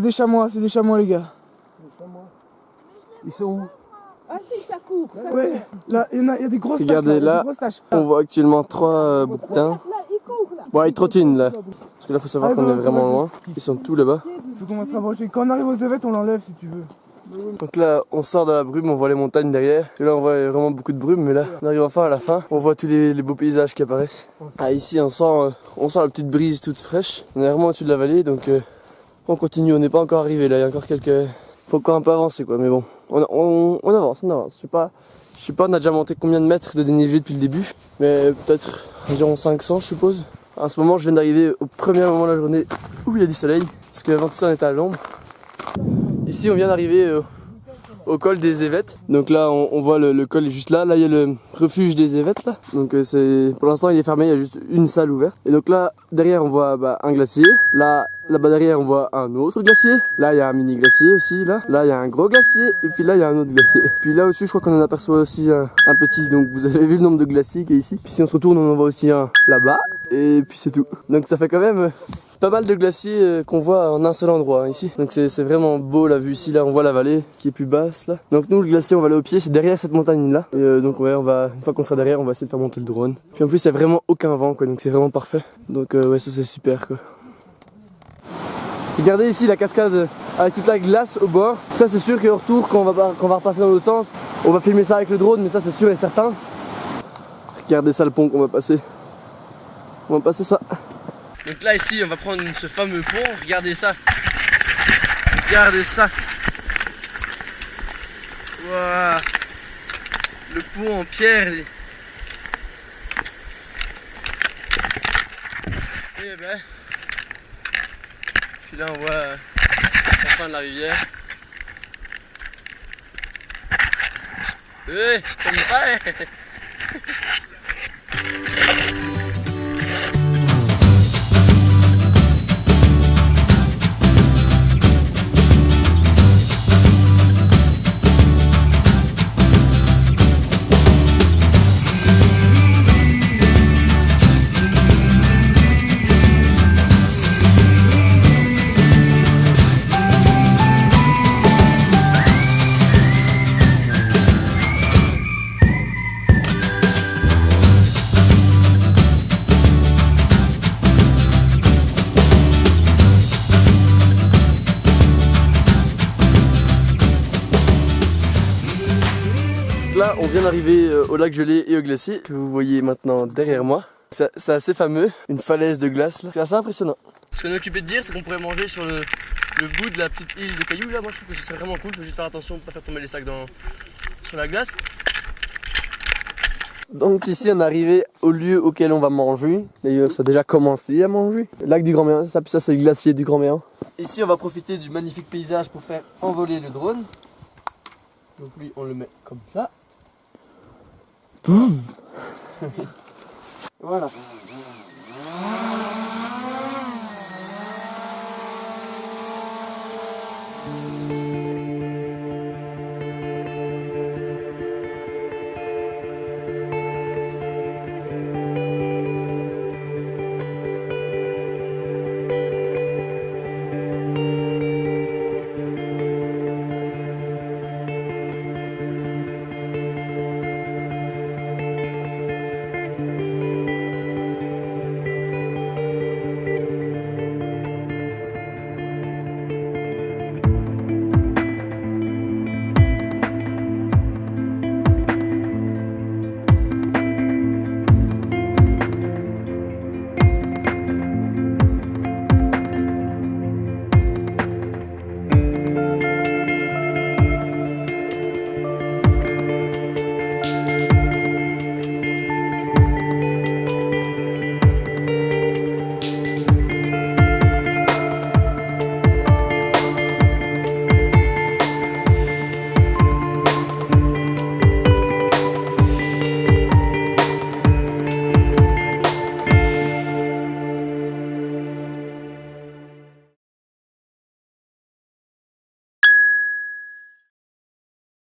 des chamois les gars. Ils sont où? Ah si, ça court. Ouais, là, il y a des grosses Regardez taches, là, il y a des grosses taches. on voit actuellement 3 bouts de thym. Là, il court là. Bon, ils trottinent là. Parce que là, faut savoir Ah, qu'on est bon, vraiment bon. loin. Ils sont tous là-bas. Faut qu'on va se rapprocher. Quand on arrive aux Evettes, on l'enlève si tu veux. Donc là, on sort de la brume, on voit les montagnes derrière. Et là, on voit vraiment beaucoup de brume, mais là, on arrive enfin à la fin. On voit tous les beaux paysages qui apparaissent. Ah, ici, on sent la petite brise toute fraîche. On est vraiment au-dessus de la vallée, donc on continue. On n'est pas encore arrivé là, il y a encore quelques... Faut encore un peu avancer quoi, mais bon, on avance. Je sais pas, on a déjà monté combien de mètres de dénivelé depuis le début, mais peut-être environ 500 je suppose. En ce moment, je viens d'arriver au premier moment de la journée où il y a du soleil, parce qu'avant tout ça on était à l'ombre. Ici on vient d'arriver au col des Evettes. Donc là on voit le col est juste là. Là il y a le refuge des Evettes là. Donc pour l'instant il est fermé, il y a juste une salle ouverte. Et donc là derrière on voit un glacier. Là-bas derrière on voit un autre glacier. Là il y a un mini glacier aussi là. Là il y a un gros glacier et puis là il y a un autre glacier. Puis là au-dessus je crois qu'on en aperçoit aussi un petit. Donc vous avez vu le nombre de glaciers qu'il y a ici. Puis si on se retourne on en voit aussi un là-bas. Et puis c'est tout. Donc ça fait quand même pas mal de glaciers qu'on voit en un seul endroit ici. Donc c'est vraiment beau la vue ici. Là on voit la vallée qui est plus basse là. Donc nous le glacier on va aller au pied, c'est derrière cette montagne là. Et donc ouais, une fois qu'on sera derrière on va essayer de faire monter le drone. Puis en plus il n'y a vraiment aucun vent quoi, donc c'est vraiment parfait. Donc ouais ça c'est super quoi. Regardez ici la cascade avec toute la glace au bord. Ça c'est sûr qu'au retour quand on va repasser dans l'autre sens, on va filmer ça avec le drone, mais ça c'est sûr et certain. Regardez ça le pont qu'on va passer. On va passer ça. Donc là ici on va prendre ce fameux pont, regardez ça. Regardez ça. Waouh. Le pont en pierre. Et ben. Puis là on voit la fin de la rivière. Oui, comme ça. Là on vient d'arriver au lac gelé et au glacier que vous voyez maintenant derrière moi. C'est assez fameux, une falaise de glace là. C'est assez impressionnant. Ce qu'on est occupé de dire c'est qu'on pourrait manger sur le bout de la petite île de cailloux là. Moi je trouve que ce serait vraiment cool, faut juste faire attention pour pas faire tomber les sacs sur la glace. Donc ici on est arrivé au lieu auquel on va manger. D'ailleurs ça a déjà commencé à manger. Le lac du Grand Méan, ça, puis ça c'est le glacier du Grand Méan. Ici on va profiter du magnifique paysage pour faire envoler le drone. Donc lui on le met comme ça. Voilà.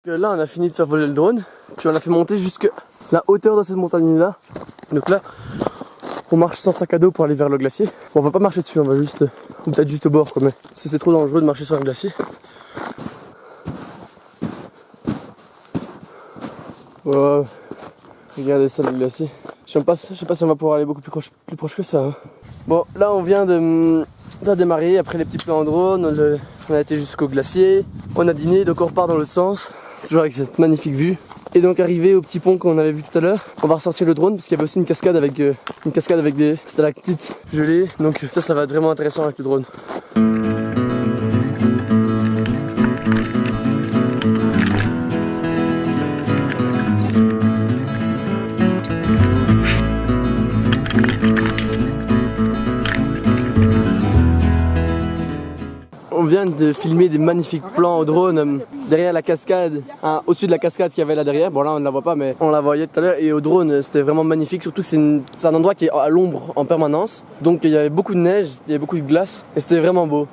Là on a fini de faire voler le drone, puis on l'a fait monter jusqu'à la hauteur de cette montagne là. Donc là On marche sans sac à dos pour aller vers le glacier. Bon, on va pas marcher dessus, on va juste, ou peut-être juste au bord quoi, mais c'est trop dangereux de marcher sur un glacier. Wow. Regardez ça le glacier. Je sais pas si on va pouvoir aller beaucoup plus proche que ça. Hein. Bon, là on vient de démarrer après les petits plans en drone. On a été jusqu'au glacier. On a dîné, donc on repart dans l'autre sens. Toujours avec cette magnifique vue. Et donc arrivé au petit pont qu'on avait vu tout à l'heure, on va ressortir le drone parce qu'il y avait aussi une cascade avec des stalactites gelées. Donc ça va être vraiment intéressant avec le drone. On vient de filmer des magnifiques plans au drone derrière la cascade, hein, au-dessus de la cascade qu'il y avait là derrière. Bon là on ne la voit pas mais on la voyait tout à l'heure et au drone c'était vraiment magnifique, surtout que c'est un endroit qui est à l'ombre en permanence. Donc il y avait beaucoup de neige, il y avait beaucoup de glace et c'était vraiment beau.